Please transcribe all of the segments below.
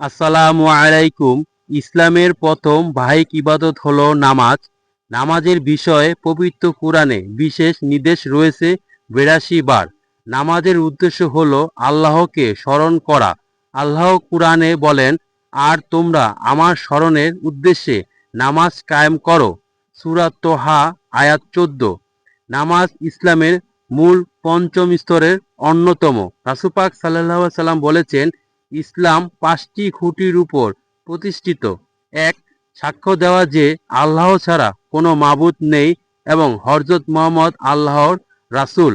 আসসালামু আলাইকুম। ইসলামের প্রথম বাহ্যিক ইবাদত হলো নামাজ। নামাজের বিষয়ে পবিত্র কুরআনে বিশেষ নির্দেশ রয়েছে ৮২ বার। নামাজের উদ্দেশ্য হলো আল্লাহকে স্মরণ করা। আল্লাহ কুরআনে বলেন, আর তোমরা আমার স্মরণের উদ্দেশ্যে নামাজ কায়েম করো। সূরা তোহা আয়াত ১৪। নামাজ ইসলামের মূল পঞ্চম স্তরের অন্যতম। রাসূল পাক সাল্লাল্লাহু আলাইহি সাল্লাম বলেছেন, ইসলাম ৫টি খুঁটির উপর প্রতিষ্ঠিত। ১. সাক্ষ্য দেওয়া যে আল্লাহ ছাড়া কোনো মাবুদ নেই এবং হযরত মুহাম্মদ আল্লাহর রাসূল।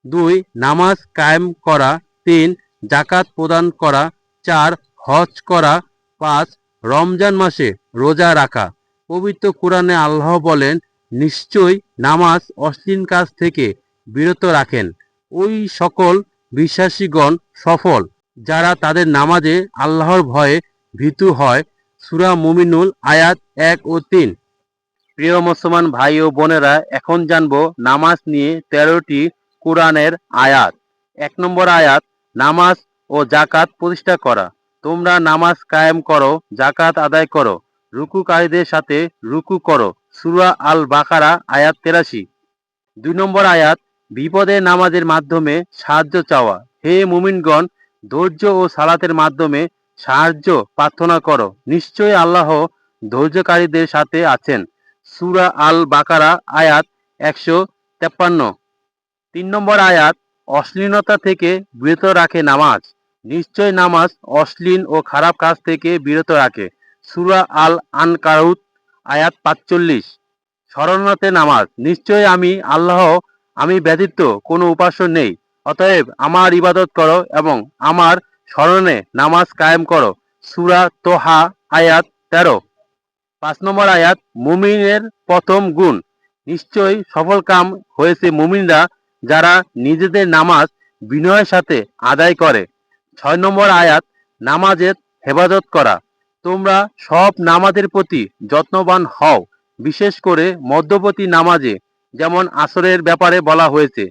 ২. নামাজ কায়েম করা। ৩. যাকাত প্রদান করা। ৪. হজ করা। ৫. রমজান মাসে রোজা রাখা। পবিত্র কুরআনে আল্লাহ বলেন, নিশ্চয়ই নামাজ অশ্লীল কাজ থেকে বিরত রাখেন। ওই সকল বিশ্বাসীগণ সফল যারা তাদের নামাজে আল্লাহর ভয়ে ভীতু হয়। সূরা মুমিনুল আয়াত ১ ও ৩। প্রিয় মুসলমান ভাই ও বোনেরা, এখন জানবো নামাজ নিয়ে ১৩টি কুরআনের আয়াত। ১ নম্বর আয়াত, নামাজ ও যাকাত প্রতিষ্ঠা করা। তোমরা নামাজ কায়েম করো, যাকাত আদায় করো, রুকুকারীদের সাথে রুকু করো। সূরা আল বাকারা আয়াত ৮৩। ২ নম্বর আয়াত, বিপদে নামাজের মাধ্যমে সাহায্য চাওয়া। হে মুমিনগণ, ধৈর্য ও সালাতের মাধ্যমে সাহায্য প্রার্থনা করো, নিশ্চয়ই আল্লাহ ধৈর্যকারীদের সাথে আছেন। সূরা আল বাকারা আয়াত ১৫৩। ৩ নম্বর আয়াত, অশ্লীলতা থেকে বিরত রাখে নামাজ। নিশ্চয় নামাজ অশ্লীল ও খারাপ কাজ থেকে বিরত রাখে। সূরা আল আনকাবুত আয়াত ৪৫। স্মরণার্থে নামাজ। নিশ্চয় আমি আল্লাহ, আমি ব্যতীত কোনো উপাস্য নেই, অতএব আমার ইবাদত করো এবং আমার স্মরণে নামাজ কায়েম করো। সূরা তোহা আয়াত ১৩। ৫ নম্বর আয়াত, মুমিনের প্রথম গুণ। নিশ্চয়ই সফলকাম হয়েছে মুমিনরা যারা নিজেদের নামাজ বিনয়ের সাথে আদায় করে। ৬ নম্বর আয়াত, নামাজের হেফাজত করা। তোমরা সব নামাজের প্রতি যত্নবান হও, বিশেষ করে মধ্যবর্তী নামাজে, যেমন আসরের ব্যাপারে বলা হয়েছে।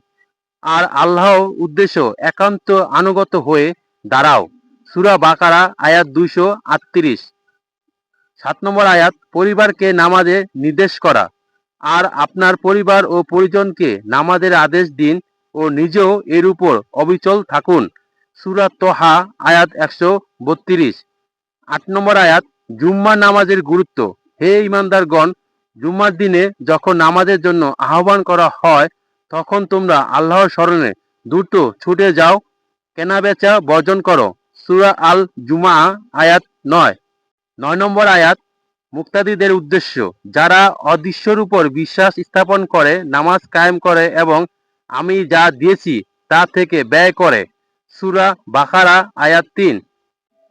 আর আল্লাহর উদ্দেশ্য একান্ত আনুগত্য হয়ে দাঁড়াও। সূরা বাকারা আয়াত ২৩৮। ৭ নম্বর আয়াত, পরিবারকে নামাজে নির্দেশ করা। আর আপনার পরিবার ও পরিজনকে নামাজের আদেশ দিন ও নিজেও এর উপর অবিচল থাকুন। সূরা তোহা আয়াত ১৩২। ৮ নম্বর আয়াত, জুম্মার নামাজের গুরুত্ব। হে ঈমানদারগণ, জুম্মার দিনে যখন নামাজের জন্য আহ্বান করা হয়, তখন তোমরা আল্লাহর স্মরণে দ্রুত ছুটে যাও, কেনাবেচা বর্জন করো। সূরা আল জুমআ আয়াত ৯। ৯ নম্বর আয়াত, মুক্তাদীদের উদ্দেশ্য। যারা অদৃশ্যের উপর বিশ্বাস স্থাপন করে, নামাজ কায়েম করে এবং আমি যা দিয়েছি তা থেকে ব্যয় করে। সূরা বাকারা আয়াত ৩।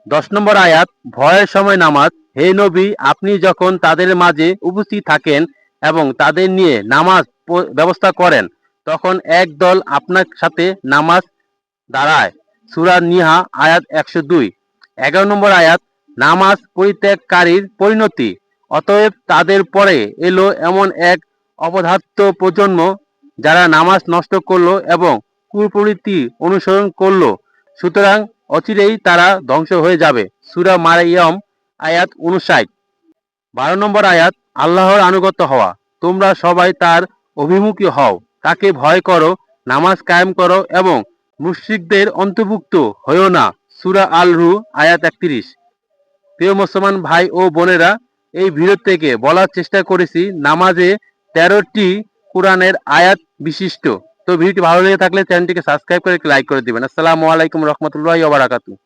১০ নম্বর আয়াত, ভয়ের সময় নামাজ। হে নবী, আপনি যখন তাদের মাঝে উপস্থিত থাকেন এবং তাদের নিয়ে নামাজ ব্যবস্থা করেন, তখন এক দল আপনার সাথে নামাজ দাঁড়ায়। সূরা নিহা আয়াত ১০২। ১১ নম্বর আয়াত, নামাজ পরিত্যাগকারীর পরিণতি। অতএব তাদের পরে এলো এমন এক অপদার্থ প্রজন্ম, যারা নামাজ নষ্ট করলো এবং কুপ্রবৃত্তি অনুসরণ করলো, সুতরাং অচিরেই তারা ধ্বংস হয়ে যাবে। সূরা মারইয়াম আয়াত ৫৯। ১২ নম্বর আয়াত, আল্লাহর আনুগত্য হওয়া। তোমরা সবাই তার অভিমুখী হও, তাকে ভয় করো, নামাজ কায়েম করো এবং মুশরিকদের অন্তর্ভুক্ত হয়ো না। সূরা আল রু আয়াত ৩১। প্রিয় মুসলমান ভাই ও বোনেরা, এই ভিডিও থেকে বলার চেষ্টা করেছি নামাজে ১৩টি কোরআনের আয়াত বিশিষ্ট। তো ভিডিওটি ভালো লেগে থাকলে চ্যানেলটিকে সাবস্ক্রাইব করে লাইক করে দিবেন। আসসালামু আলাইকুম রহমতুল্লাহি ওয়া বারাকাতুহু।